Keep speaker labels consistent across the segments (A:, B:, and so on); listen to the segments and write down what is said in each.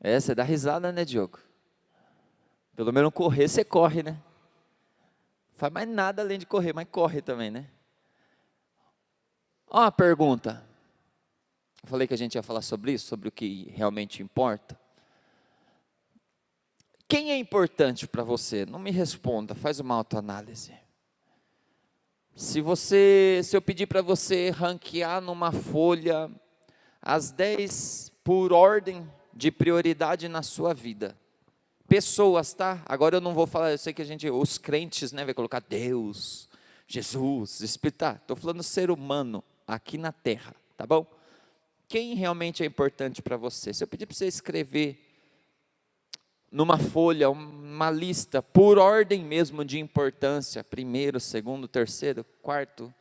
A: Você dá risada, né, Diogo? Pelo menos correr, você corre, né? Não faz mais nada além de correr, mas corre também, né? Ó, uma pergunta. Eu falei que a gente ia falar sobre isso, sobre o que realmente importa. Quem é importante para você? Não me responda, faz uma autoanálise. Se eu pedir para você ranquear numa folha as 10 por ordem de prioridade na sua vida. Pessoas, tá? Agora eu não vou falar, eu sei que os crentes, né, vai colocar Deus, Jesus, Espírito, tá? Estou falando ser humano aqui na terra, tá bom? Quem realmente é importante para você? Se eu pedir para você escrever numa folha, uma lista, por ordem mesmo de importância, primeiro, segundo, terceiro, quarto,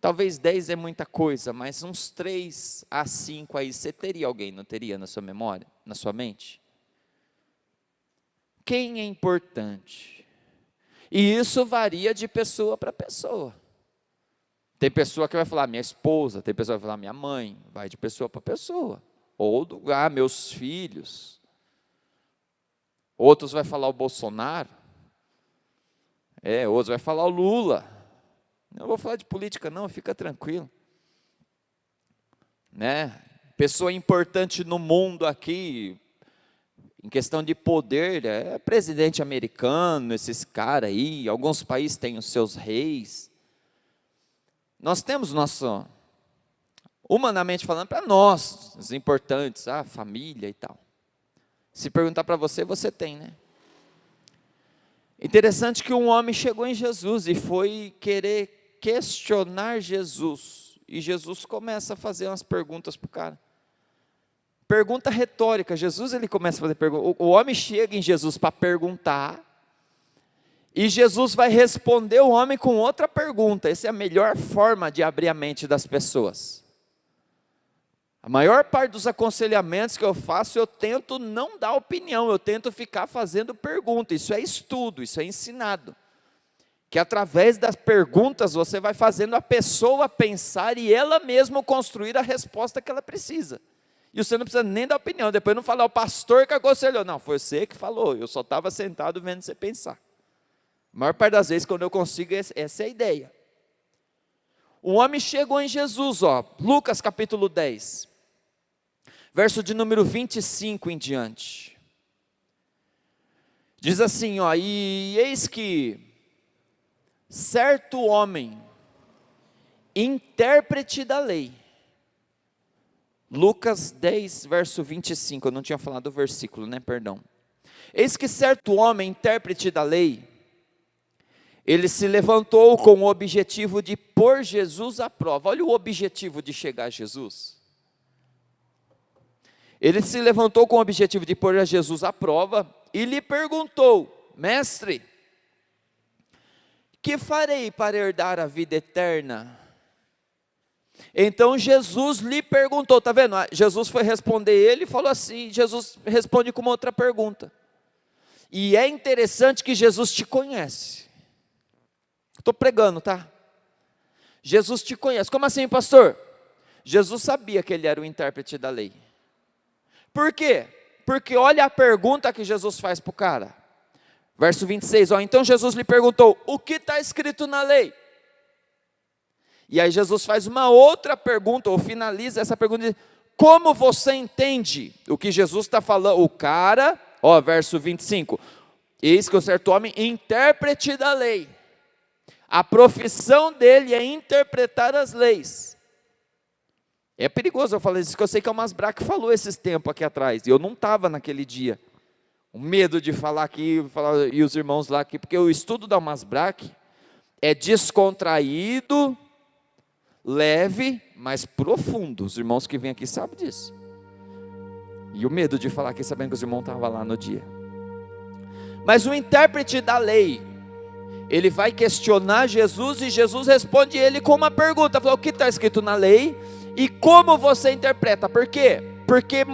A: talvez 10 é muita coisa, mas uns 3 a 5 aí, você teria alguém, não teria na sua memória, na sua mente? Quem é importante? E isso varia de pessoa para pessoa. Tem pessoa que vai falar minha esposa, tem pessoa que vai falar minha mãe, vai de pessoa para pessoa. Ou meus filhos. Outros vai falar o Bolsonaro. Outros vai falar o Lula. Não vou falar de política não, fica tranquilo. Né? Pessoa importante no mundo aqui, em questão de poder, é presidente americano, esses caras aí, alguns países têm os seus reis. Nós temos humanamente falando, para nós, os importantes, a família e tal. Se perguntar para você, você tem, né? Interessante que um homem chegou em Jesus e foi querer questionar Jesus. E Jesus começa a fazer umas perguntas para o cara. Pergunta retórica. Jesus ele começa a fazer perguntas. O homem chega em Jesus para perguntar. E Jesus vai responder o homem com outra pergunta. Essa é a melhor forma de abrir a mente das pessoas. A maior parte dos aconselhamentos que eu faço, eu tento não dar opinião, eu tento ficar fazendo pergunta. Isso é estudo, isso é ensinado. Que através das perguntas você vai fazendo a pessoa pensar e ela mesma construir a resposta que ela precisa. E você não precisa nem dar opinião, depois não falar o pastor que aconselhou. Não, foi você que falou, eu só estava sentado vendo você pensar. A maior parte das vezes, quando eu consigo, essa é a ideia. Um homem chegou em Jesus, Lucas capítulo 10, verso de número 25 em diante. Diz assim, e eis que certo homem, intérprete da lei, Lucas 10, verso 25, eu não tinha falado o versículo, né, perdão. Eis que certo homem, intérprete da lei, ele se levantou com o objetivo de pôr Jesus à prova. Olha o objetivo de chegar a Jesus. Ele se levantou com o objetivo de pôr a Jesus à prova e lhe perguntou, mestre, que farei para herdar a vida eterna? Então Jesus lhe perguntou, está vendo? Jesus foi responder ele e falou assim, Jesus responde com uma outra pergunta. E é interessante que Jesus te conhece. Estou pregando, tá? Jesus te conhece. Como assim, pastor? Jesus sabia que ele era o intérprete da lei. Por quê? Porque olha a pergunta que Jesus faz para o cara. Verso 26, então Jesus lhe perguntou, o que está escrito na lei? E aí Jesus faz uma outra pergunta, ou finaliza essa pergunta, como você entende o que Jesus está falando? O cara, verso 25, eis que o certo homem, intérprete da lei, a profissão dele é interpretar as leis. É perigoso eu falar isso, que eu sei que o Masbra que falou esses tempos aqui atrás, e eu não estava naquele dia, o medo de falar aqui, e os irmãos lá aqui, porque o estudo da Masbra é descontraído, leve, mas profundo. Os irmãos que vêm aqui sabem disso. E o medo de falar aqui, sabendo que os irmãos estavam lá no dia. Mas o intérprete da lei, ele vai questionar Jesus, e Jesus responde ele com uma pergunta, falou, o que está escrito na lei, e como você interpreta? Por quê? Porque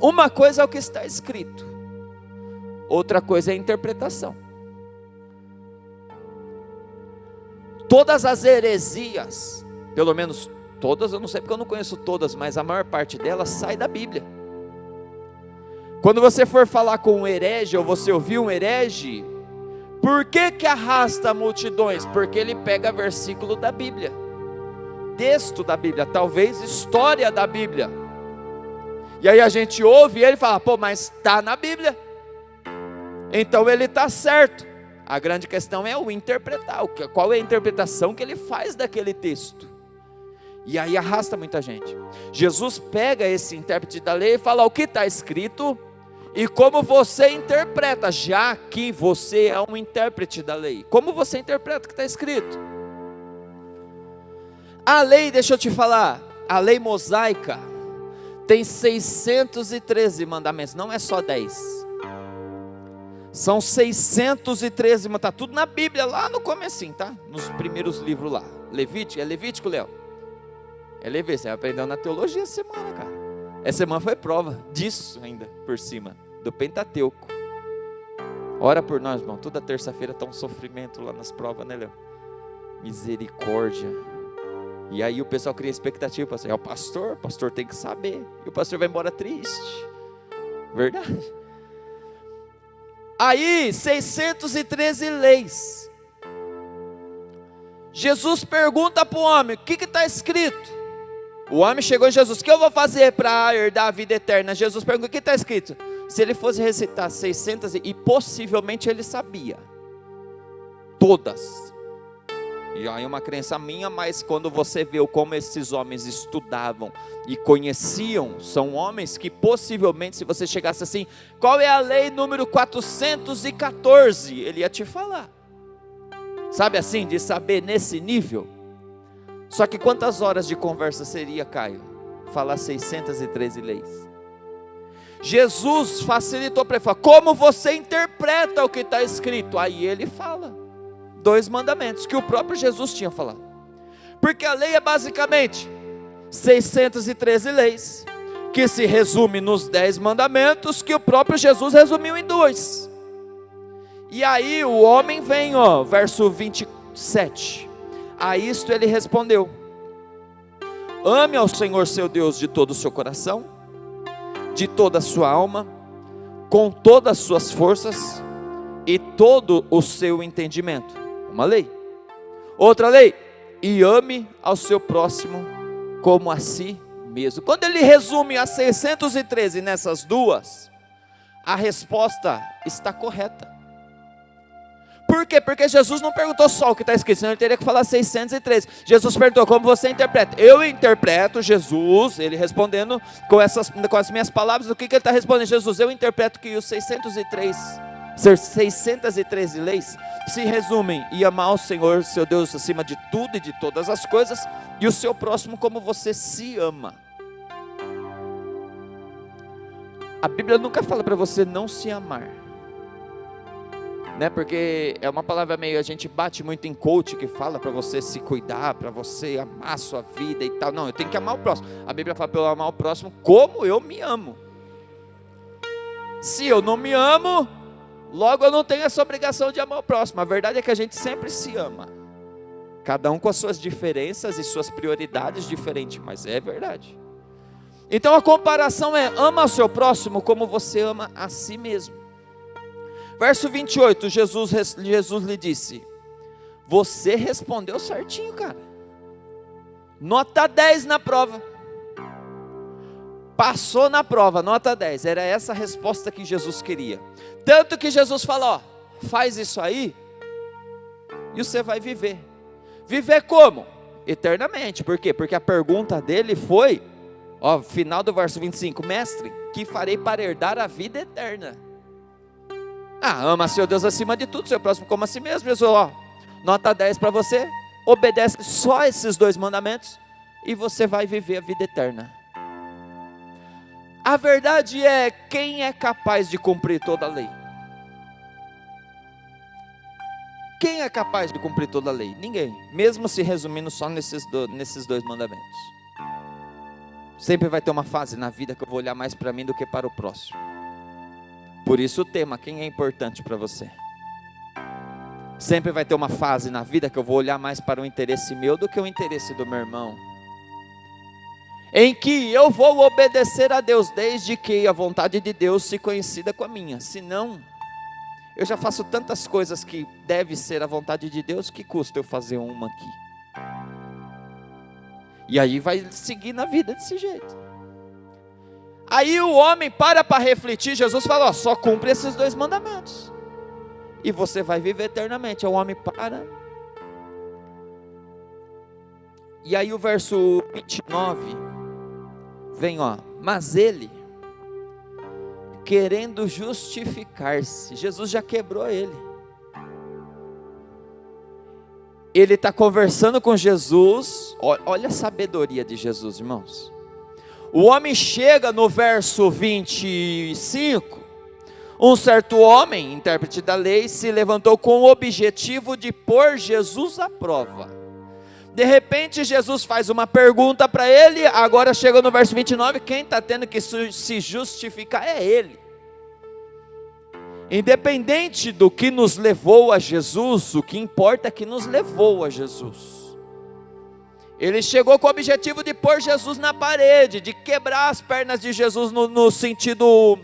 A: uma coisa é o que está escrito, outra coisa é a interpretação. Todas as heresias, pelo menos todas, eu não sei porque eu não conheço todas, mas a maior parte delas sai da Bíblia. Quando você for falar com um herege, ou você ouvir um herege, por que arrasta multidões? Porque ele pega versículo da Bíblia, texto da Bíblia, talvez história da Bíblia, e aí a gente ouve ele e fala, pô, mas está na Bíblia, então ele está certo. A grande questão é o interpretar, qual é a interpretação que ele faz daquele texto, e aí arrasta muita gente. Jesus pega esse intérprete da lei e fala o que está escrito, e como você interpreta, já que você é um intérprete da lei, como você interpreta o que está escrito? A lei, deixa eu te falar, a lei mosaica tem 613 mandamentos, não é só 10, são 613, está tudo na Bíblia, lá no comecinho, tá? Nos primeiros livros lá. Levítico, é Levítico, Léo? É Levítico, você aprendeu na teologia essa semana, cara. Essa semana foi prova disso ainda, por cima, do Pentateuco. Ora por nós, irmão, toda terça-feira está um sofrimento lá nas provas, né, Léo? Misericórdia. E aí o pessoal cria expectativa, é o pastor tem que saber, e o pastor vai embora triste, verdade? Aí, 613 leis. Jesus pergunta para o homem, o que está escrito? O homem chegou em Jesus, o que eu vou fazer para herdar a vida eterna? Jesus pergunta, o que está escrito? Se ele fosse recitar 600, e possivelmente ele sabia, todas. E aí uma crença minha, mas quando você vê como esses homens estudavam e conheciam, são homens que possivelmente, se você chegasse assim, qual é a lei número 414? Ele ia te falar, sabe assim, de saber nesse nível. Só que quantas horas de conversa seria, Caio? Falar 613 leis. Jesus facilitou para ele falar, como você interpreta o que está escrito? Aí ele fala 2 mandamentos, que o próprio Jesus tinha falado, porque a lei é basicamente 613 leis, que se resume nos 10 mandamentos, que o próprio Jesus resumiu em 2, e aí o homem vem, verso 27, a isto ele respondeu, ame ao Senhor seu Deus de todo o seu coração, de toda a sua alma, com todas as suas forças, e todo o seu entendimento. Uma lei. Outra lei, e ame ao seu próximo como a si mesmo. Quando ele resume as 613 nessas 2, a resposta está correta. Por quê? Porque Jesus não perguntou só o que está escrito, senão ele teria que falar 613. Jesus perguntou, como você interpreta? Eu interpreto, Jesus, ele respondendo com as minhas palavras, o que ele está respondendo? Jesus, eu interpreto que os 613 leis se resumem em amar ao Senhor seu Deus acima de tudo e de todas as coisas, e o seu próximo como você se ama. A Bíblia nunca fala para você não se amar, né? Porque é uma palavra meio, a gente bate muito em coach que fala para você se cuidar, para você amar a sua vida e tal. Não, eu tenho que amar o próximo. A Bíblia fala para eu amar o próximo como eu me amo. Se eu não me amo, logo eu não tenho essa obrigação de amar o próximo. A verdade é que a gente sempre se ama, cada um com as suas diferenças e suas prioridades diferentes, mas é verdade. Então a comparação é, ama o seu próximo como você ama a si mesmo. Verso 28, Jesus lhe disse, você respondeu certinho, cara, nota 10 na prova, passou na prova, nota 10, era essa a resposta que Jesus queria. Tanto que Jesus falou, faz isso aí, e você vai viver. Viver como? Eternamente. Por quê? Porque a pergunta dele foi, final do verso 25, mestre, que farei para herdar a vida eterna? Ama seu Deus acima de tudo, seu próximo como a si mesmo. Jesus, nota 10 para você, obedece só esses 2 mandamentos, e você vai viver a vida eterna. A verdade é, quem é capaz de cumprir toda a lei? Quem é capaz de cumprir toda a lei? Ninguém, mesmo se resumindo só nesses 2 mandamentos. Sempre vai ter uma fase na vida que eu vou olhar mais para mim do que para o próximo. Por isso o tema, quem é importante para você? Sempre vai ter uma fase na vida que eu vou olhar mais para o interesse meu do que o interesse do meu irmão. em que eu vou obedecer a Deus, desde que a vontade de Deus se coincida com a minha. Senão, eu já faço tantas coisas que deve ser a vontade de Deus, que custa eu fazer uma aqui? E aí vai seguir na vida desse jeito. Aí o homem para refletir, Jesus fala, ó, só cumpre esses 2 mandamentos, e você vai viver eternamente. O homem para. E aí o verso 29, vem, ó, mas ele, querendo justificar-se, Jesus já quebrou ele. Ele está conversando com Jesus, olha a sabedoria de Jesus, irmãos. O homem chega no verso 25, um certo homem, intérprete da lei, se levantou com o objetivo de pôr Jesus à prova. De repente Jesus faz uma pergunta para ele, agora chega no verso 29, quem está tendo que se justificar é ele. Independente do que nos levou a Jesus, o que importa é que nos levou a Jesus. Ele chegou com o objetivo de pôr Jesus na parede, de quebrar as pernas de Jesus no sentido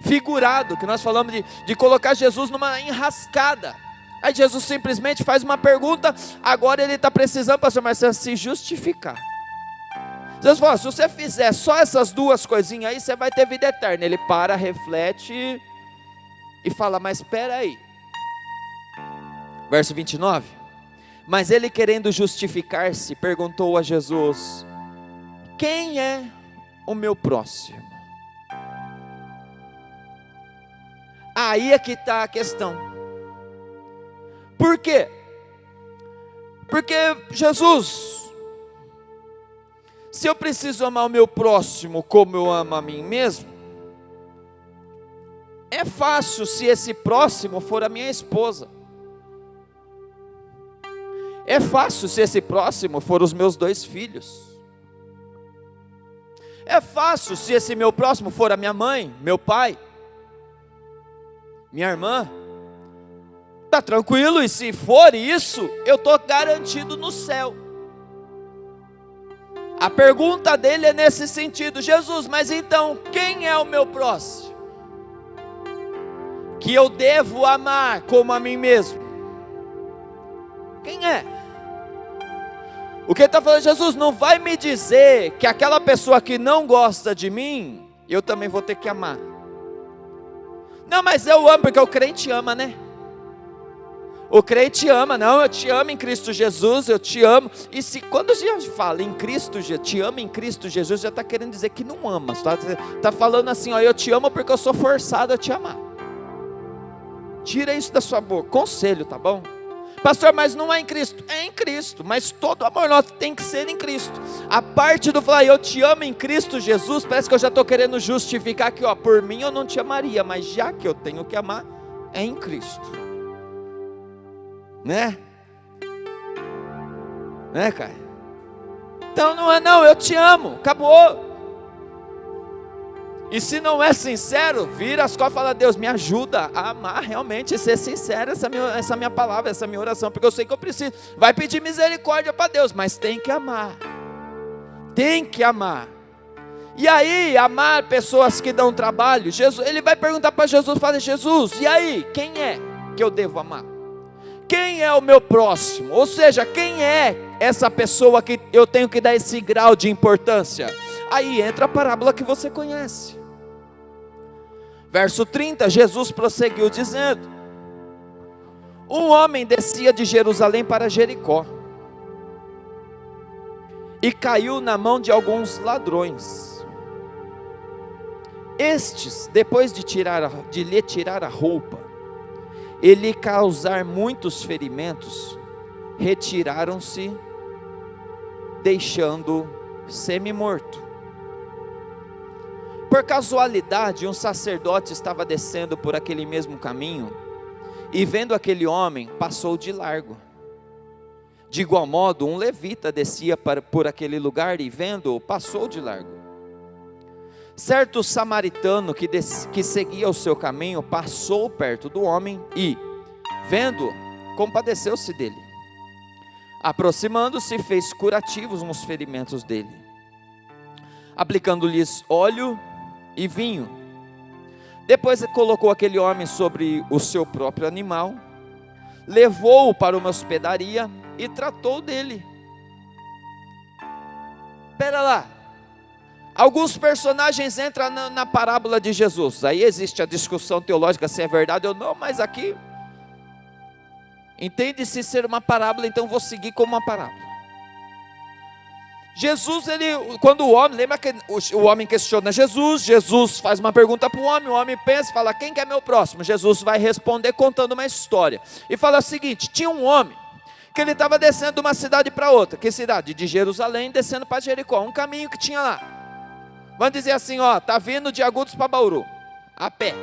A: figurado, que nós falamos de colocar Jesus numa enrascada. Aí Jesus simplesmente faz uma pergunta, agora ele está precisando, pastor Marcelo, se justificar. Jesus falou, se você fizer só essas 2 coisinhas aí, você vai ter vida eterna. Ele para, reflete e fala, mas espera aí. Verso 29. Mas ele, querendo justificar-se, perguntou a Jesus, quem é o meu próximo? Aí é que está a questão. Por quê? Porque Jesus, se eu preciso amar o meu próximo como eu amo a mim mesmo, é fácil se esse próximo for a minha esposa. É fácil se esse próximo for os meus 2 filhos. É fácil se esse meu próximo for a minha mãe, meu pai, minha irmã. Está tranquilo, e se for isso, eu estou garantido no céu. A pergunta dele é nesse sentido, Jesus, mas então, quem é o meu próximo? Que eu devo amar como a mim mesmo? Quem é? O que ele está falando, Jesus, não vai me dizer que aquela pessoa que não gosta de mim, eu também vou ter que amar. Não, mas eu amo, porque o crente ama, né? O crente ama, não, eu te amo em Cristo Jesus, eu te amo. E se quando a gente fala em Cristo, te amo em Cristo Jesus, já está querendo dizer que não ama. Está falando assim, ó, eu te amo porque eu sou forçado a te amar. Tira isso da sua boca, conselho, tá bom? Pastor, mas não é em Cristo. É em Cristo, mas todo amor nosso tem que ser em Cristo. A parte do falar, eu te amo em Cristo Jesus, parece que eu já estou querendo justificar que, ó, por mim eu não te amaria, mas já que eu tenho que amar, é em Cristo. Né? Né, cara? Então não é não, eu te amo, acabou. E se não é sincero, vira as costas e fala, Deus, me ajuda a amar realmente, ser sincero, essa minha palavra, essa minha oração, porque eu sei que eu preciso. Vai pedir misericórdia para Deus, mas tem que amar. Tem que amar. E aí, amar pessoas que dão trabalho, Jesus, ele vai perguntar para Jesus, fala, Jesus, e aí, quem é que eu devo amar? Quem é o meu próximo? Ou seja, quem é essa pessoa que eu tenho que dar esse grau de importância? Aí entra a parábola que você conhece. Verso 30, Jesus prosseguiu dizendo: um homem descia de Jerusalém para Jericó e caiu na mão de alguns ladrões. Estes, depois de lhe tirar a roupa e lhe causar muitos ferimentos, retiraram-se, deixando semi-morto. Por casualidade, um sacerdote estava descendo por aquele mesmo caminho, e vendo aquele homem, passou de largo. De igual modo, um levita descia por aquele lugar, e vendo-o, passou de largo. Certo samaritano que seguia o seu caminho, passou perto do homem, e, vendo-o, compadeceu-se dele. Aproximando-se, fez curativos nos ferimentos dele. aplicando-lhes óleo e vinho. Depois colocou aquele homem sobre o seu próprio animal, levou-o para uma hospedaria e tratou dele. Espera lá, alguns personagens entram na parábola de Jesus. Aí existe a discussão teológica se é verdade ou não, mas aqui entende-se ser uma parábola, então vou seguir como uma parábola. Jesus, quando o homem, lembra que o homem questiona Jesus faz uma pergunta para o homem pensa e fala, quem que é meu próximo? Jesus vai responder contando uma história, e fala o seguinte, tinha um homem, que ele estava descendo de uma cidade para outra. Que cidade? De Jerusalém, descendo para Jericó, um caminho que tinha lá. Vamos dizer assim, está vindo de Agudos para Bauru, a pé.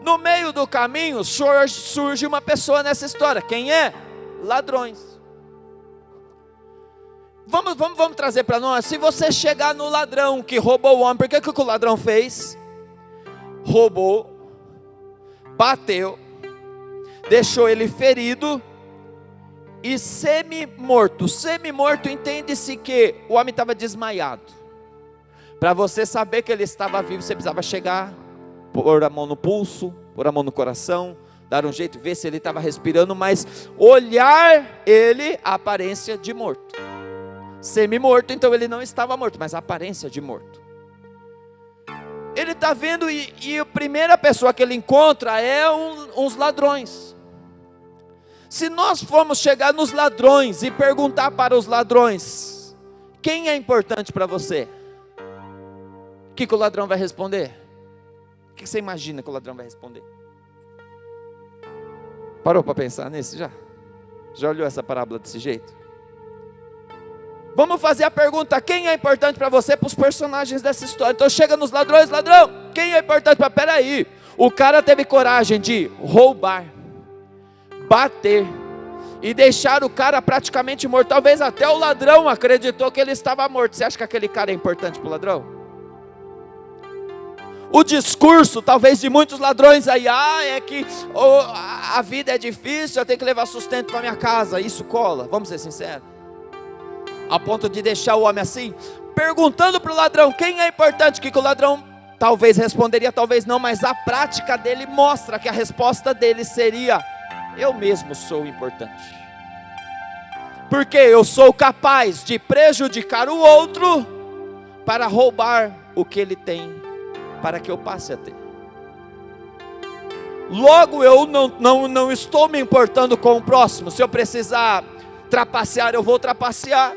A: No meio do caminho, surge uma pessoa nessa história, quem é? Ladrões. Vamos trazer para nós, se você chegar no ladrão que roubou o homem, porque que o ladrão fez? Roubou, bateu, deixou ele ferido e semi-morto. Semi-morto entende-se que o homem estava desmaiado. Para você saber que ele estava vivo, você precisava chegar, pôr a mão no pulso, pôr a mão no coração, dar um jeito, ver se ele estava respirando, mas olhar ele, a aparência de morto. Semi-morto, então ele não estava morto, mas a aparência de morto. Ele está vendo e a primeira pessoa que ele encontra é uns ladrões. Se nós formos chegar nos ladrões e perguntar para os ladrões, quem é importante para você? O que o ladrão vai responder? O que você imagina que o ladrão vai responder? Parou para pensar nisso já? Já olhou essa parábola desse jeito? Vamos fazer a pergunta, quem é importante para você, para os personagens dessa história? Então chega nos ladrões, ladrão, quem é importante para... Peraí, o cara teve coragem de roubar, bater e deixar o cara praticamente morto. Talvez até o ladrão acreditou que ele estava morto. Você acha que aquele cara é importante para o ladrão? O discurso talvez de muitos ladrões aí, é que a vida é difícil, eu tenho que levar sustento para minha casa, isso cola, vamos ser sinceros, a ponto de deixar o homem assim, perguntando para o ladrão, quem é importante? Que o ladrão talvez responderia, talvez não, mas a prática dele mostra que a resposta dele seria, eu mesmo sou importante, porque eu sou capaz de prejudicar o outro, para roubar o que ele tem, para que eu passe a ter. Logo eu não estou me importando com o próximo. Se eu precisar trapacear, eu vou trapacear.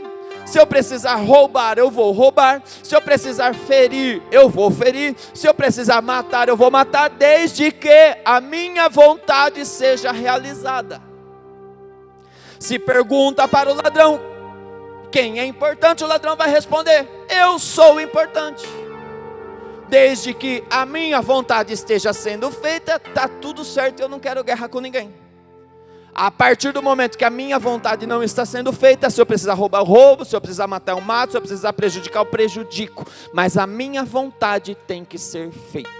A: Se eu precisar roubar, eu vou roubar. Se eu precisar ferir, eu vou ferir. Se eu precisar matar, eu vou matar, desde que a minha vontade seja realizada. Se pergunta para o ladrão, quem é importante? O ladrão vai responder, eu sou importante. Desde que a minha vontade esteja sendo feita, está tudo certo, eu não quero guerra com ninguém. A partir do momento que a minha vontade não está sendo feita, se eu precisar roubar, eu roubo, se eu precisar matar, eu mato, se eu precisar prejudicar, eu prejudico. Mas a minha vontade tem que ser feita.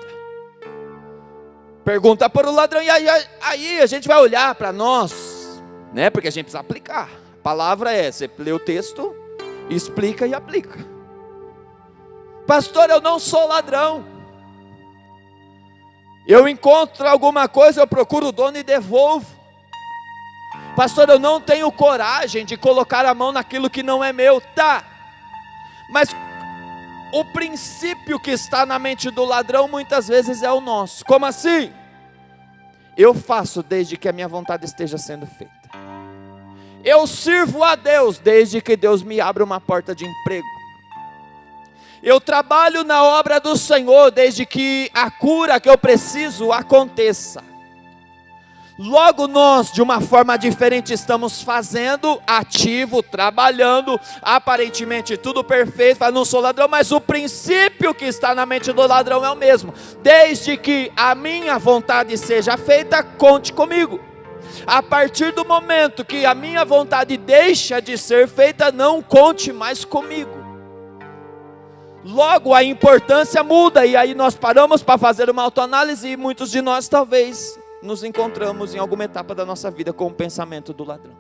A: Pergunta para o ladrão, e aí a gente vai olhar para nós, né? Porque a gente precisa aplicar. A palavra é, você lê o texto, explica e aplica. Pastor, eu não sou ladrão. Eu encontro alguma coisa, eu procuro o dono e devolvo. Pastor, eu não tenho coragem de colocar a mão naquilo que não é meu. Tá, mas o princípio que está na mente do ladrão muitas vezes é o nosso. Como assim? Eu faço desde que a minha vontade esteja sendo feita. Eu sirvo a Deus desde que Deus me abra uma porta de emprego. Eu trabalho na obra do Senhor desde que a cura que eu preciso aconteça. Logo nós, de uma forma diferente, estamos fazendo, ativo, trabalhando, aparentemente tudo perfeito, mas não sou ladrão, mas o princípio que está na mente do ladrão é o mesmo. Desde que a minha vontade seja feita, conte comigo. A partir do momento que a minha vontade deixa de ser feita, não conte mais comigo. Logo a importância muda, e aí nós paramos para fazer uma autoanálise, e muitos de nós talvez nos encontramos em alguma etapa da nossa vida com o pensamento do ladrão.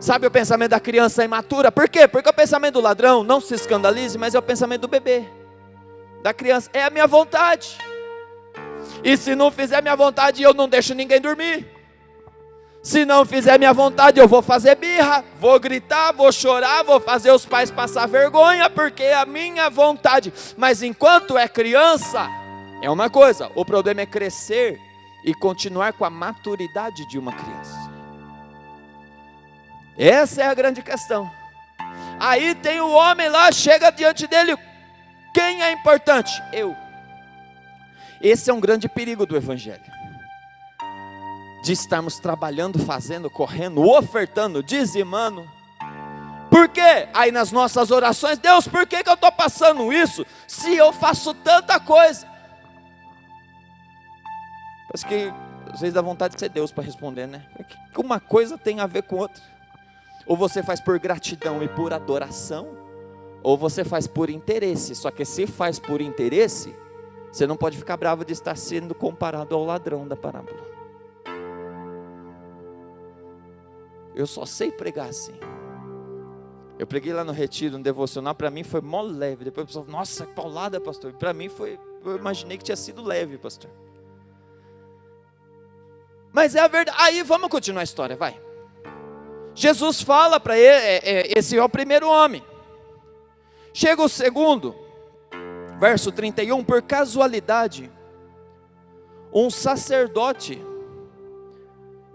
A: Sabe o pensamento da criança imatura? Por quê? Porque o pensamento do ladrão, não se escandalize, mas é o pensamento do bebê, da criança. É a minha vontade. E se não fizer minha vontade, eu não deixo ninguém dormir. Se não fizer minha vontade, eu vou fazer birra, vou gritar, vou chorar, vou fazer os pais passar vergonha, porque é a minha vontade. Mas enquanto é criança, é uma coisa. O problema é crescer e continuar com a maturidade de uma criança. Essa é a grande questão. Aí tem o homem lá, chega diante dele. Quem é importante? Eu. Esse é um grande perigo do evangelho. De estarmos trabalhando, fazendo, correndo, ofertando, dizimando. Por quê? Aí nas nossas orações, Deus, por que eu estou passando isso? Se eu faço tanta coisa. Parece que às vezes dá vontade de ser Deus para responder, né? Uma coisa tem a ver com outra. Ou você faz por gratidão e por adoração, ou você faz por interesse. Só que se faz por interesse, você não pode ficar bravo de estar sendo comparado ao ladrão da parábola. Eu só sei pregar assim. Eu preguei lá no retiro, no devocional, para mim foi mó leve. Depois a pessoa, nossa, que paulada, pastor. Para mim foi, eu imaginei que tinha sido leve, pastor. Mas é a verdade. Aí vamos continuar a história, vai. Jesus fala para ele, esse é o primeiro homem. Chega o segundo, verso 31, por casualidade, um sacerdote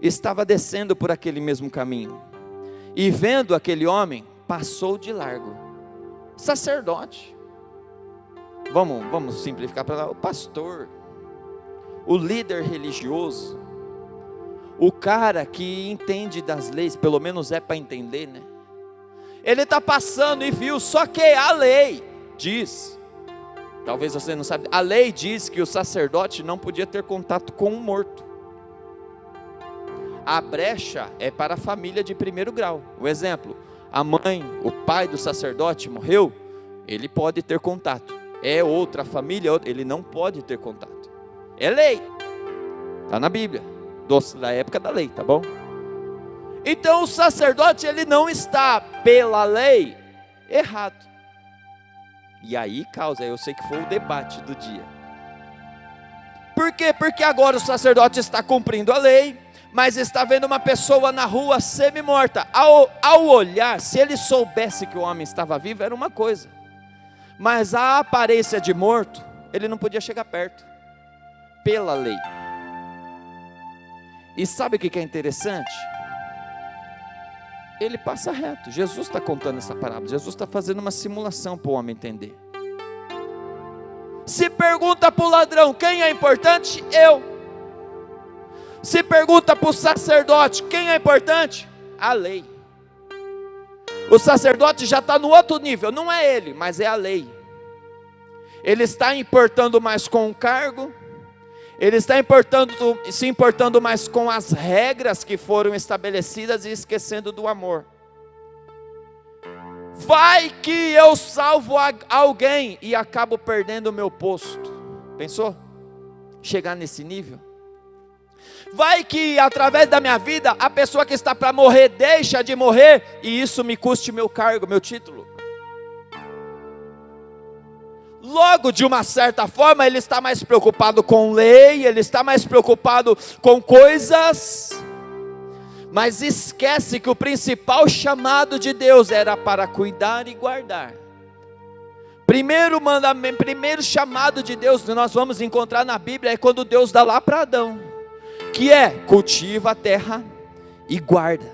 A: estava descendo por aquele mesmo caminho, e vendo aquele homem, passou de largo. Sacerdote, vamos simplificar para lá, o pastor, o líder religioso, o cara que entende das leis, pelo menos é para entender, né? Ele está passando e viu, só que a lei diz, talvez você não sabe, a lei diz que o sacerdote não podia ter contato com um morto. A brecha é para a família de primeiro grau. Um exemplo, a mãe, o pai do sacerdote morreu, ele pode ter contato. É outra família, ele não pode ter contato. É lei, está na Bíblia. Da época da lei, tá bom? Então o sacerdote, ele não está pela lei errado. E aí causa, eu sei que foi o debate do dia. Por quê? Porque agora o sacerdote está cumprindo a lei, mas está vendo uma pessoa na rua semi-morta. Ao olhar, se ele soubesse que o homem estava vivo, era uma coisa. Mas a aparência de morto, ele não podia chegar perto, pela lei. E sabe o que é interessante? Ele passa reto. Jesus está contando essa parábola. Jesus está fazendo uma simulação para o homem entender. Se pergunta para o ladrão, quem é importante? Eu. Se pergunta para o sacerdote, quem é importante? A lei. O sacerdote já está no outro nível. Não é ele, mas é a lei. Ele está importando mais com o cargo. Ele está se importando mais com as regras que foram estabelecidas e esquecendo do amor. Vai que eu salvo alguém e acabo perdendo o meu posto. Pensou? Chegar nesse nível? Vai que através da minha vida, a pessoa que está para morrer deixa de morrer e isso me custe meu cargo, meu título. Logo, de uma certa forma, ele está mais preocupado com lei, ele está mais preocupado com coisas, mas esquece que o principal chamado de Deus era para cuidar e guardar. Primeiro mandamento, primeiro chamado de Deus que nós vamos encontrar na Bíblia é quando Deus dá lá para Adão, que é cultiva a terra e guarda.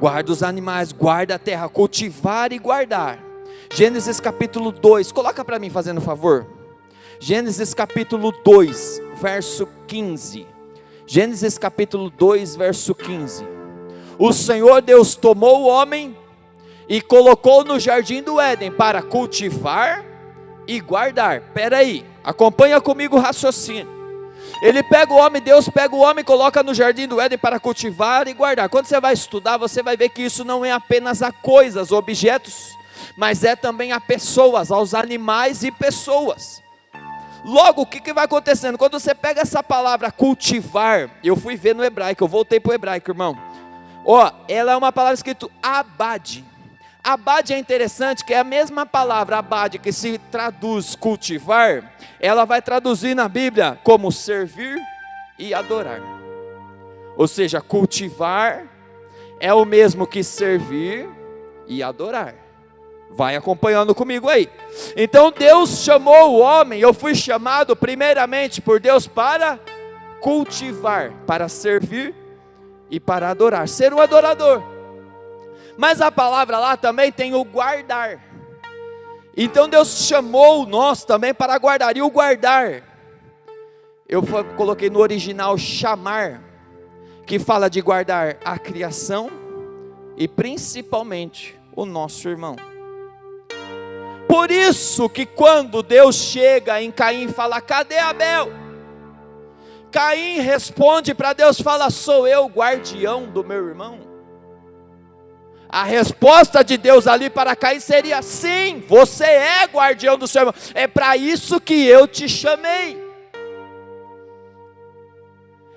A: Guarda os animais, guarda a terra, cultivar e guardar. Gênesis capítulo 2, coloca para mim fazendo favor. Gênesis capítulo 2, verso 15. Gênesis capítulo 2, verso 15. O Senhor Deus tomou o homem e colocou no jardim do Éden para cultivar e guardar. Espera aí, acompanha comigo o raciocínio. Ele pega o homem, Deus pega o homem e coloca no jardim do Éden para cultivar e guardar. Quando você vai estudar, você vai ver que isso não é apenas a coisas, objetos, mas é também a pessoas, aos animais e pessoas. Logo, o que vai acontecendo? Quando você pega essa palavra cultivar, eu fui ver no hebraico, eu voltei para o hebraico, irmão. Ó, ela é uma palavra escrita abade. Abade é interessante, que é a mesma palavra abade que se traduz cultivar, ela vai traduzir na Bíblia como servir e adorar. Ou seja, cultivar é o mesmo que servir e adorar. Vai acompanhando comigo aí. Então Deus chamou o homem, eu fui chamado primeiramente por Deus para cultivar, para servir e para adorar, ser um adorador. Mas a palavra lá também tem o guardar. Então Deus chamou nós também para guardar. E o guardar, eu coloquei no original chamar, que fala de guardar a criação e principalmente o nosso irmão. Por isso que quando Deus chega em Caim e fala: cadê Abel? Caim responde para Deus, fala: sou eu guardião do meu irmão. A resposta de Deus ali para Caim seria: sim, você é guardião do seu irmão, é para isso que eu te chamei.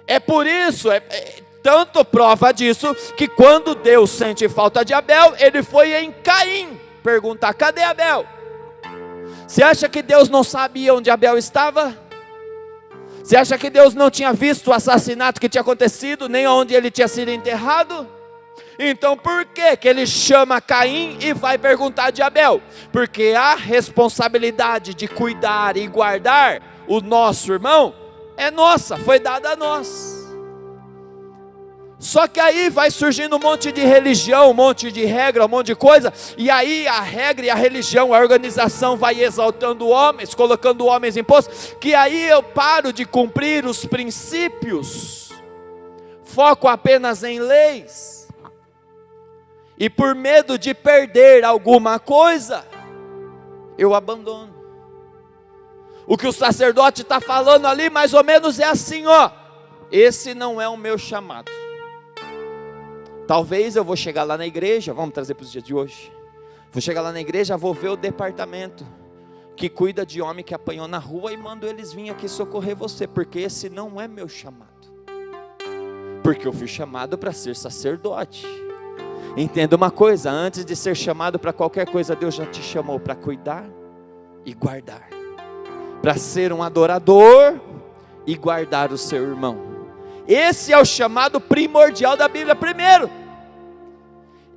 A: É por isso, tanto prova disso, que quando Deus sente falta de Abel, ele foi em Caim perguntar: cadê Abel? Você acha que Deus não sabia onde Abel estava? Você acha que Deus não tinha visto o assassinato que tinha acontecido, nem onde ele tinha sido enterrado? Então por que ele chama Caim e vai perguntar de Abel? Porque a responsabilidade de cuidar e guardar o nosso irmão é nossa, foi dada a nós. Só que aí vai surgindo um monte de religião, um monte de regra, um monte de coisa, e aí a regra e a religião, a organização vai exaltando homens, colocando homens em postos, que aí eu paro de cumprir os princípios, foco apenas em leis, e por medo de perder alguma coisa, eu abandono. O que o sacerdote está falando ali mais ou menos é assim, ó: esse não é o meu chamado. Talvez eu vou chegar lá na igreja, vamos trazer para os dias de hoje, vou chegar lá na igreja, vou ver o departamento que cuida de homem que apanhou na rua e mando eles vir aqui socorrer você, porque esse não é meu chamado. Porque eu fui chamado para ser sacerdote. Entenda uma coisa, antes de ser chamado para qualquer coisa, Deus já te chamou para cuidar e guardar, para ser um adorador e guardar o seu irmão. Esse é o chamado primordial da Bíblia primeiro.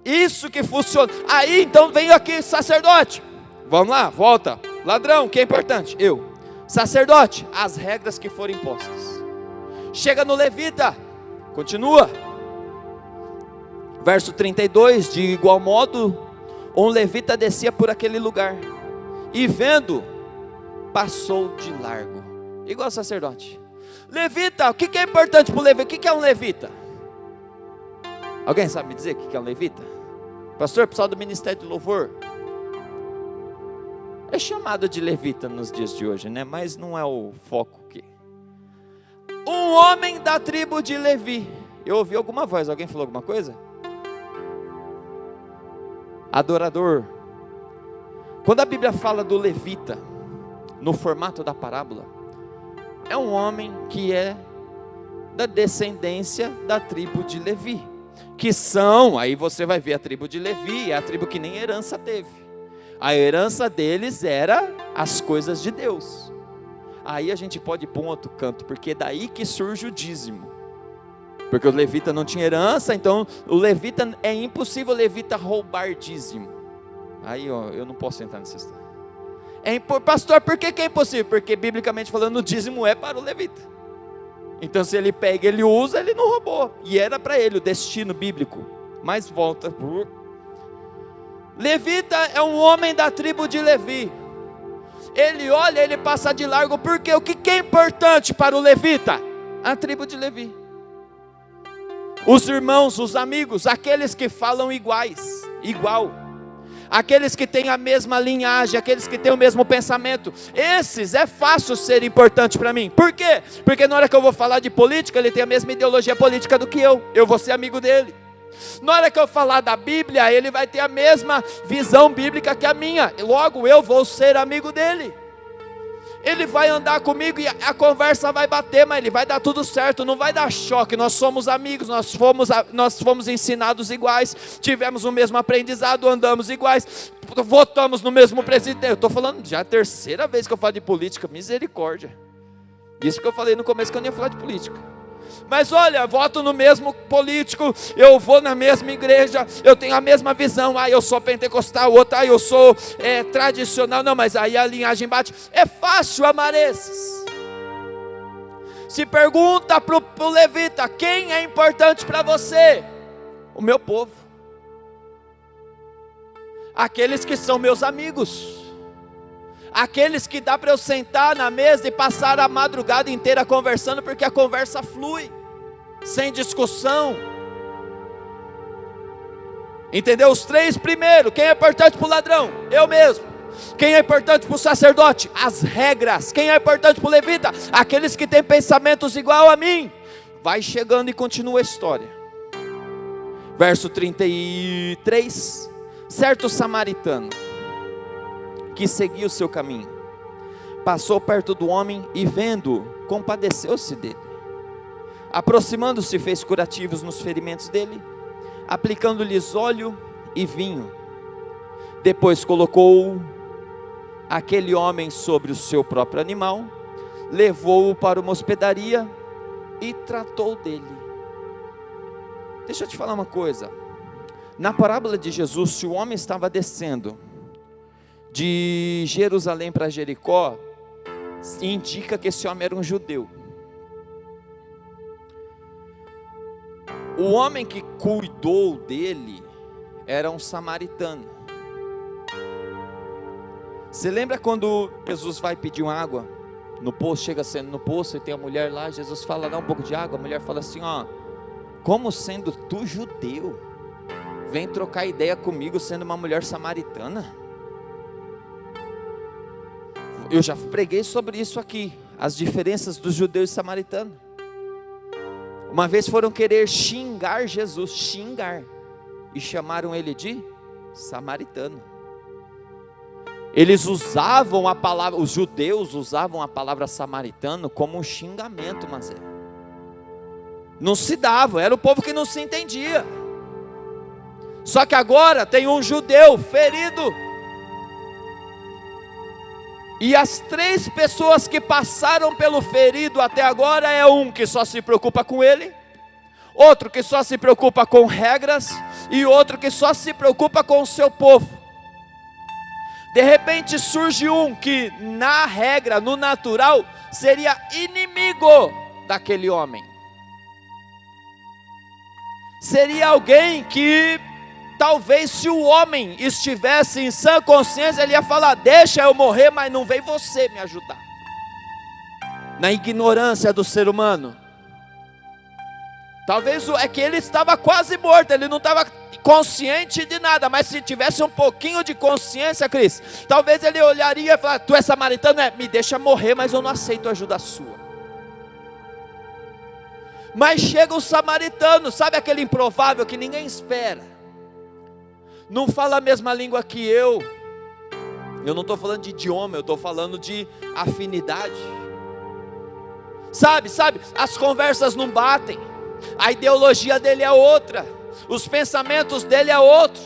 A: Isso que funciona. Aí então vem aqui sacerdote. Vamos lá, volta. Ladrão, que é importante? Eu. Sacerdote, as regras que foram impostas. Chega no levita, continua. Verso 32, de igual modo, um levita descia por aquele lugar, e vendo, passou de largo. Igual sacerdote. Levita, o que é importante para o levita? O que é um levita? Alguém sabe me dizer o que é um levita? Pastor, pessoal do Ministério de Louvor, é chamado de levita nos dias de hoje, né? Mas não é o foco aqui. Um homem da tribo de Levi. Eu ouvi alguma voz, alguém falou alguma coisa? Adorador. Quando a Bíblia fala do levita, no formato da parábola, é um homem que é da descendência da tribo de Levi, que são, aí você vai ver a tribo de Levi, é a tribo que nem herança teve. A herança deles era as coisas de Deus. Aí a gente pode ir para um outro canto, porque é daí que surge o dízimo. Porque o levita não tinha herança, então o levita, é impossível o levita roubar dízimo. Aí ó, eu não posso entrar nessa história. Pastor, por que é impossível? Porque biblicamente falando, o dízimo é para o levita. Então se ele pega, ele usa, ele não roubou. E era para ele o destino bíblico. Mas volta. Levita é um homem da tribo de Levi. Ele olha, ele passa de largo, porque o que é importante para o levita? A tribo de Levi. Os irmãos, os amigos, aqueles que falam igual. Aqueles que têm a mesma linhagem, aqueles que têm o mesmo pensamento, esses é fácil ser importante para mim. Por quê? Porque na hora que eu vou falar de política, ele tem a mesma ideologia política do que eu vou ser amigo dele. Na hora que eu falar da Bíblia, ele vai ter a mesma visão bíblica que a minha, logo eu vou ser amigo dele. Ele vai andar comigo e a conversa vai bater, mas ele vai dar tudo certo, não vai dar choque. Nós somos amigos, nós fomos ensinados iguais, tivemos o mesmo aprendizado, andamos iguais, votamos no mesmo presidente. Eu estou falando já a terceira vez que eu falo de política, misericórdia. Isso que eu falei no começo que eu não ia falar de política. Mas olha, voto no mesmo político, eu vou na mesma igreja, eu tenho a mesma visão. Eu sou pentecostal, outro, eu sou tradicional. Não, mas aí a linhagem bate. É fácil amar esses. Se pergunta para o levita: quem é importante para você? O meu povo, aqueles que são meus amigos, aqueles que dá para eu sentar na mesa e passar a madrugada inteira conversando, porque a conversa flui, sem discussão. Entendeu? Os três primeiros. Quem é importante para o ladrão? Eu mesmo. Quem é importante para o sacerdote? As regras. Quem é importante para o levita? Aqueles que têm pensamentos igual a mim. Vai chegando e continua a história. Verso 33. Certo samaritano, que seguia o seu caminho, passou perto do homem e, vendo, compadeceu-se dele. Aproximando-se, fez curativos nos ferimentos dele, aplicando-lhes óleo e vinho. Depois colocou aquele homem sobre o seu próprio animal, levou-o para uma hospedaria e tratou dele. Deixa eu te falar uma coisa. Na parábola de Jesus, se o homem estava descendo de Jerusalém para Jericó, indica que esse homem era um judeu. O homem que cuidou dele era um samaritano. Você lembra quando Jesus vai pedir uma água no poço, chega sendo no poço e tem a mulher lá, Jesus fala: dá um pouco de água. A mulher fala assim: como sendo tu judeu, vem trocar ideia comigo sendo uma mulher samaritana? Eu já preguei sobre isso aqui, as diferenças dos judeus e samaritanos. Uma vez foram querer xingar Jesus, e chamaram ele de samaritano. Eles usavam a palavra, os judeus usavam a palavra samaritano como um xingamento, mas não se dava, era o povo que não se entendia. Só que agora tem um judeu ferido, e as três pessoas que passaram pelo ferido até agora é um que só se preocupa com ele, outro que só se preocupa com regras, e outro que só se preocupa com o seu povo. De repente surge um que na regra, no natural, seria inimigo daquele homem. Seria alguém que talvez, se o homem estivesse em sã consciência, ele ia falar: deixa eu morrer, mas não vem você me ajudar. Na ignorância do ser humano. Talvez é que ele estava quase morto, ele não estava consciente de nada, mas se tivesse um pouquinho de consciência, Cris, talvez ele olharia e falaria: tu és samaritano? Me deixa morrer, mas eu não aceito ajuda sua. Mas chega um samaritano, sabe aquele improvável que ninguém espera, não fala a mesma língua que eu não estou falando de idioma, eu estou falando de afinidade, sabe, as conversas não batem, a ideologia dele é outra, os pensamentos dele é outro,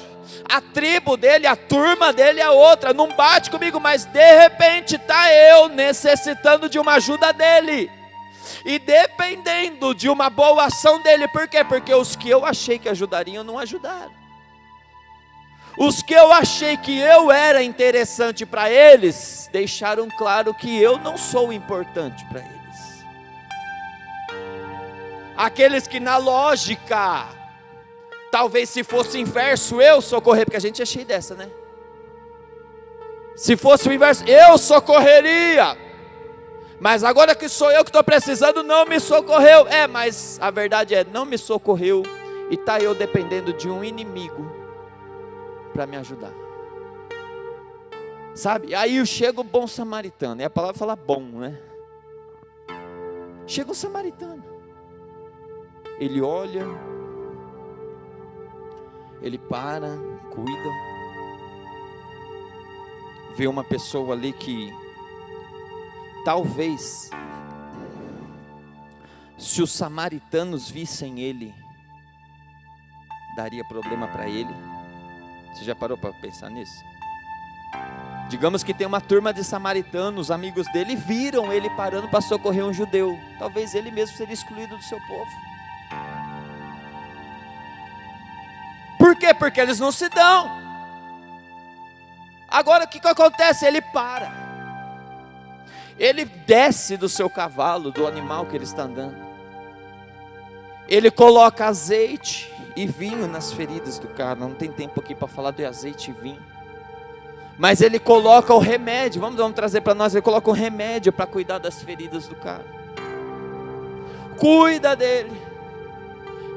A: a tribo dele, a turma dele é outra, não bate comigo, mas de repente está eu necessitando de uma ajuda dele, e dependendo de uma boa ação dele. Por quê? Porque os que eu achei que ajudariam, não ajudaram. Os que eu achei que eu era interessante para eles, deixaram claro que eu não sou importante para eles. Aqueles que na lógica, talvez se fosse inverso, eu socorrer, porque a gente é cheio dessa, né? Se fosse o inverso, eu socorreria, mas agora que sou eu que estou precisando, não me socorreu. Mas a verdade é, não me socorreu, e está eu dependendo de um inimigo para me ajudar, sabe? Aí chega o bom samaritano, e a palavra fala bom, né? Chega o samaritano, ele olha, ele para, cuida, vê uma pessoa ali que talvez, se os samaritanos vissem ele, daria problema para ele. Você já parou para pensar nisso? Digamos que tem uma turma de samaritanos, amigos dele, viram ele parando para socorrer um judeu. Talvez ele mesmo seria excluído do seu povo. Por quê? Porque eles não se dão. Agora o que acontece? Ele para. Ele desce do seu cavalo, do animal que ele está andando. Ele coloca azeite e vinho nas feridas do cara. Não tem tempo aqui para falar de azeite e vinho. Mas ele coloca o remédio, vamos trazer para nós, ele coloca o remédio para cuidar das feridas do cara. Cuida dele.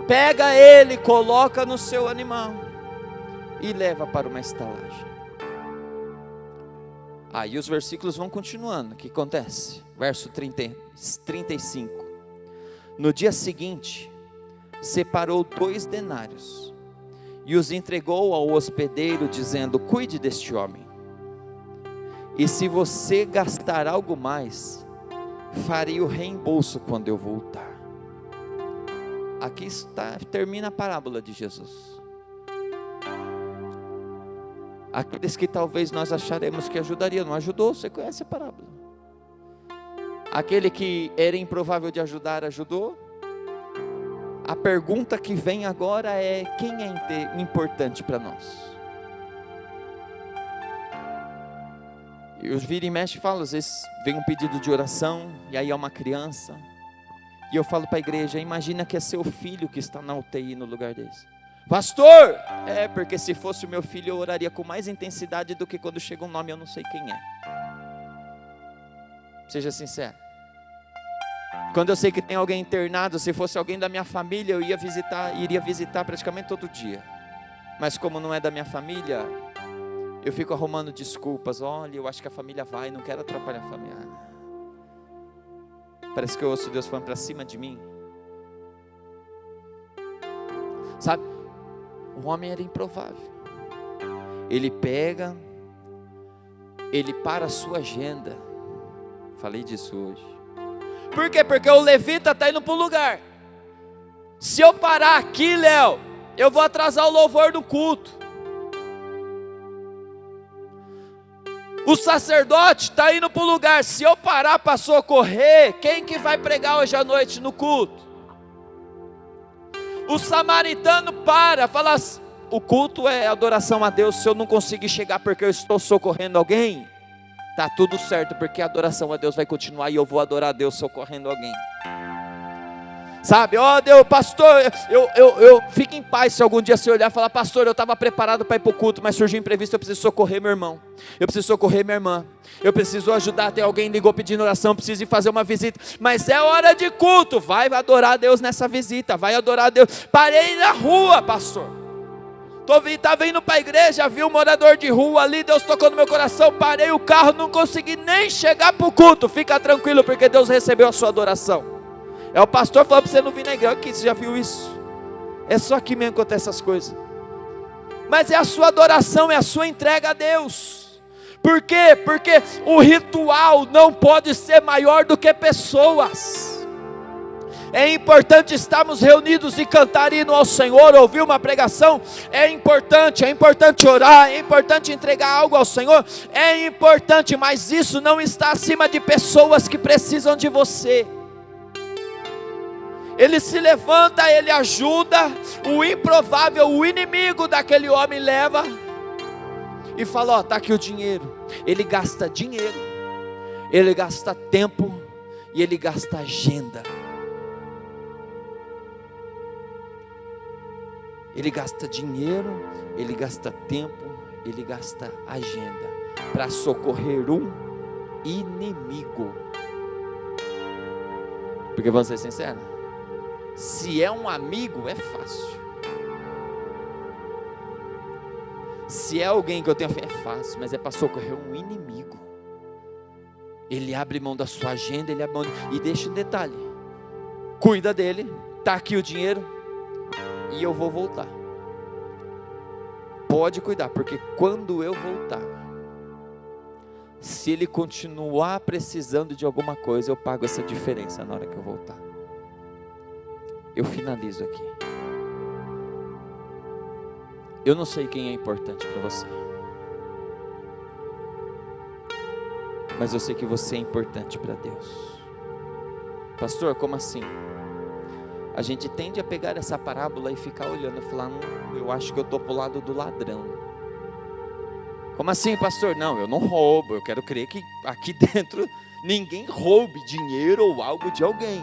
A: Pega ele, coloca no seu animal e leva para uma estalagem. Aí os versículos vão continuando. O que acontece? Verso 35. No dia seguinte, separou 2 denários e os entregou ao hospedeiro, dizendo: cuide deste homem, e se você gastar algo mais, farei o reembolso quando eu voltar. Aqui termina a parábola de Jesus. Aqueles que talvez nós acharemos que ajudaria, não ajudou. Você conhece a parábola? Aquele que era improvável de ajudar, ajudou. A pergunta que vem agora é: quem é importante para nós? Eu viro e mexe e falo, às vezes vem um pedido de oração, e aí é uma criança, e eu falo para a igreja: imagina que é seu filho que está na UTI no lugar desse. Pastor, porque se fosse o meu filho eu oraria com mais intensidade do que quando chega um nome eu não sei quem é. Seja sincero. Quando eu sei que tem alguém internado, se fosse alguém da minha família eu iria visitar praticamente todo dia. Mas como não é da minha família, eu fico arrumando desculpas. Olha, eu acho que a família vai, não quero atrapalhar a família. Parece que eu ouço Deus falando para cima de mim. Sabe, o homem era improvável. Ele pega, ele para a sua agenda. Falei disso hoje. Por quê? Porque o levita está indo para o lugar. Se eu parar aqui, Léo, eu vou atrasar o louvor do culto. O sacerdote está indo para o lugar. Se eu parar para socorrer, quem que vai pregar hoje à noite no culto? O samaritano fala: o culto é adoração a Deus. Se eu não conseguir chegar porque eu estou socorrendo alguém, está tudo certo, porque a adoração a Deus vai continuar e eu vou adorar a Deus socorrendo alguém. Sabe, Deus, pastor, eu fico em paz se algum dia você olhar e falar: pastor, eu estava preparado para ir para o culto, mas surgiu um imprevisto, eu preciso socorrer meu irmão, eu preciso socorrer minha irmã, eu preciso ajudar, tem alguém ligou pedindo oração, eu preciso ir fazer uma visita, mas é hora de culto, vai adorar a Deus nessa visita, vai adorar a Deus. Parei na rua, pastor, estava indo para a igreja, vi um morador de rua ali, Deus tocou no meu coração, parei o carro, não consegui nem chegar para o culto. Fica tranquilo, porque Deus recebeu a sua adoração. É o pastor falando para você não vir na igreja. Aqui, você já viu isso? É só aqui mesmo que acontece essas coisas. Mas é a sua adoração, é a sua entrega a Deus. Por quê? Porque o ritual não pode ser maior do que pessoas. É importante estarmos reunidos e cantar hino ao Senhor, ouvir uma pregação. É importante orar, é importante entregar algo ao Senhor. É importante, mas isso não está acima de pessoas que precisam de você. Ele se levanta, ele ajuda, o improvável, o inimigo daquele homem leva e fala: está aqui o dinheiro. Ele gasta dinheiro, ele gasta tempo e ele gasta agenda. Ele gasta dinheiro, ele gasta tempo, ele gasta agenda para socorrer um inimigo. Porque vamos ser sinceros, se é um amigo, é fácil. Se é alguém que eu tenho fé, é fácil, mas é para socorrer um inimigo. Ele abre mão da sua agenda, ele abre mão e deixa um detalhe: cuida dele, está aqui o dinheiro e eu vou voltar. Pode cuidar, porque quando eu voltar, Se ele continuar precisando de alguma coisa, eu pago essa diferença na hora que eu voltar. Eu finalizo aqui. Eu não sei quem é importante para você, mas eu sei que você é importante para Deus. Pastor, como assim? A gente tende a pegar essa parábola e ficar olhando e falar, eu acho que eu estou para o lado do ladrão. Como assim, pastor? Não, eu não roubo, eu quero crer que aqui dentro ninguém roube dinheiro ou algo de alguém.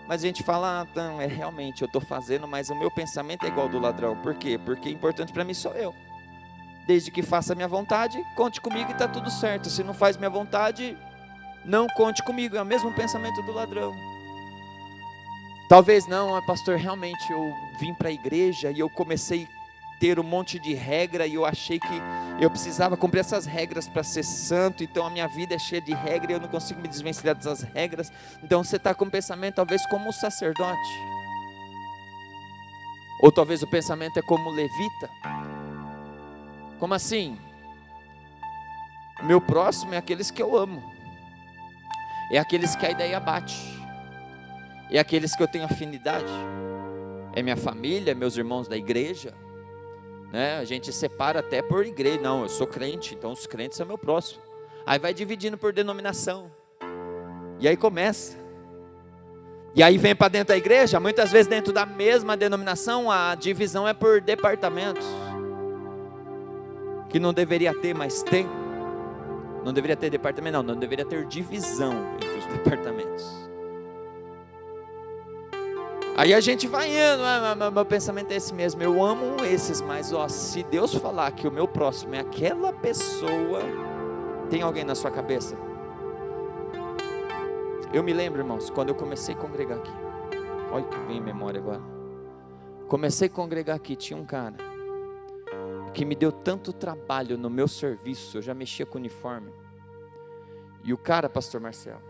A: Mas a gente fala, não, realmente, eu estou fazendo, mas o meu pensamento é igual ao do ladrão. Por quê? Porque importante para mim sou eu. Desde que faça a minha vontade, conte comigo e está tudo certo. Se não faz minha vontade, não conte comigo. É o mesmo pensamento do ladrão. Talvez não, pastor, realmente eu vim para a igreja e eu comecei a ter um monte de regra e eu achei que eu precisava cumprir essas regras para ser santo, então a minha vida é cheia de regra e eu não consigo me desvencilhar dessas regras. Então você está com um pensamento talvez como o sacerdote, ou talvez o pensamento é como o levita. Como assim? Meu próximo é aqueles que eu amo, é aqueles que a ideia bate, é aqueles que eu tenho afinidade, é minha família, meus irmãos da igreja, né? A gente separa até por igreja. Não, eu sou crente, então os crentes são meu próximo. Aí vai dividindo por denominação, e aí começa, e aí vem para dentro da igreja. Muitas vezes dentro da mesma denominação a divisão é por departamentos, que não deveria ter, mas tem. Não deveria ter departamento, não deveria ter divisão entre os departamentos. Aí a gente vai indo, meu pensamento é esse mesmo, eu amo esses, mas se Deus falar que o meu próximo é aquela pessoa, tem alguém na sua cabeça? Eu me lembro, irmãos, quando eu comecei a congregar aqui, olha o que vem em memória agora, comecei a congregar aqui, tinha um cara, que me deu tanto trabalho no meu serviço, eu já mexia com uniforme, e o cara, pastor Marcelo,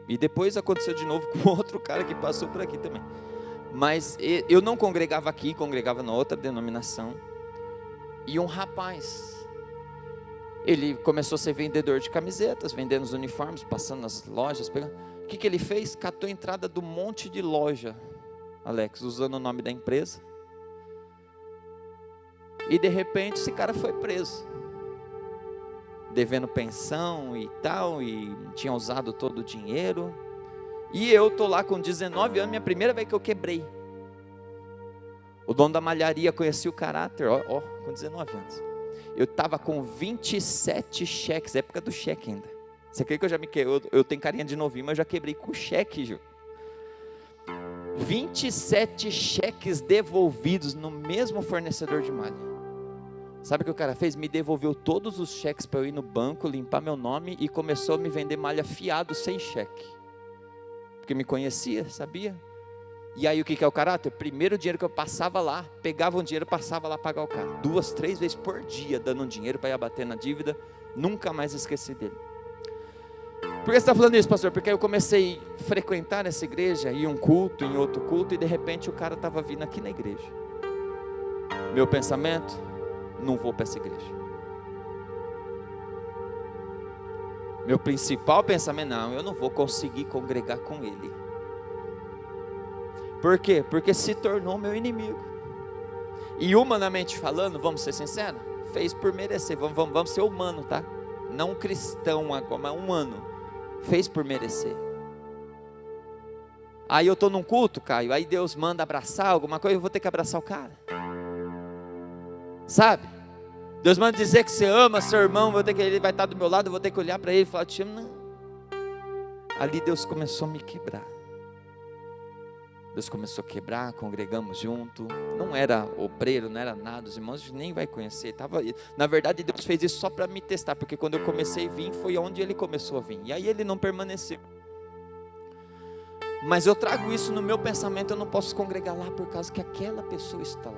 A: e depois aconteceu de novo com outro cara que passou por aqui também, mas eu não congregava aqui, congregava na outra denominação, e um rapaz, ele começou a ser vendedor de camisetas, vendendo os uniformes, passando nas lojas, pegando. O que ele fez? Catou a entrada do monte de loja, Alex, usando o nome da empresa, e de repente esse cara foi preso, devendo pensão e tal, e tinha usado todo o dinheiro, e eu estou lá com 19 anos, minha primeira vez que eu quebrei. O dono da malharia conhecia o caráter, com 19 anos, eu estava com 27 cheques, época do cheque ainda, você crê que eu já me quebrei, eu tenho carinha de novinho, mas eu já quebrei com cheque, Ju. 27 cheques devolvidos no mesmo fornecedor de malha. Sabe o que o cara fez? Me devolveu todos os cheques para eu ir no banco, limpar meu nome, e começou a me vender malha fiado, sem cheque, porque me conhecia, sabia? E aí o que é o caráter? Primeiro dinheiro que eu passava lá, pegava um dinheiro, passava lá pagar o cara, 2, 3 vezes por dia, dando um dinheiro para ir abater na dívida, nunca mais esqueci dele. Por que você está falando isso, pastor? Porque eu comecei a frequentar essa igreja, ir um culto, em outro culto, e de repente o cara estava vindo aqui na igreja. Meu pensamento: não vou para essa igreja. Meu principal pensamento: não, eu não vou conseguir congregar com ele. Por quê? Porque se tornou meu inimigo. E humanamente falando, vamos ser sinceros, fez por merecer. Vamos ser humano, tá? Não cristão agora, mas humano. Fez por merecer. Aí eu estou num culto, Caio, aí Deus manda abraçar alguma coisa, eu vou ter que abraçar o cara, sabe? Deus manda dizer que você ama seu irmão, ele vai estar do meu lado, eu vou ter que olhar para ele e falar: te amo. Não. Ali Deus começou a me quebrar. Deus começou a quebrar, congregamos junto, não era obreiro, não era nada, os irmãos nem vai conhecer, na verdade Deus fez isso só para me testar, porque quando eu comecei a vir, foi onde ele começou a vir, e aí ele não permaneceu. Mas eu trago isso no meu pensamento: eu não posso congregar lá por causa que aquela pessoa está lá.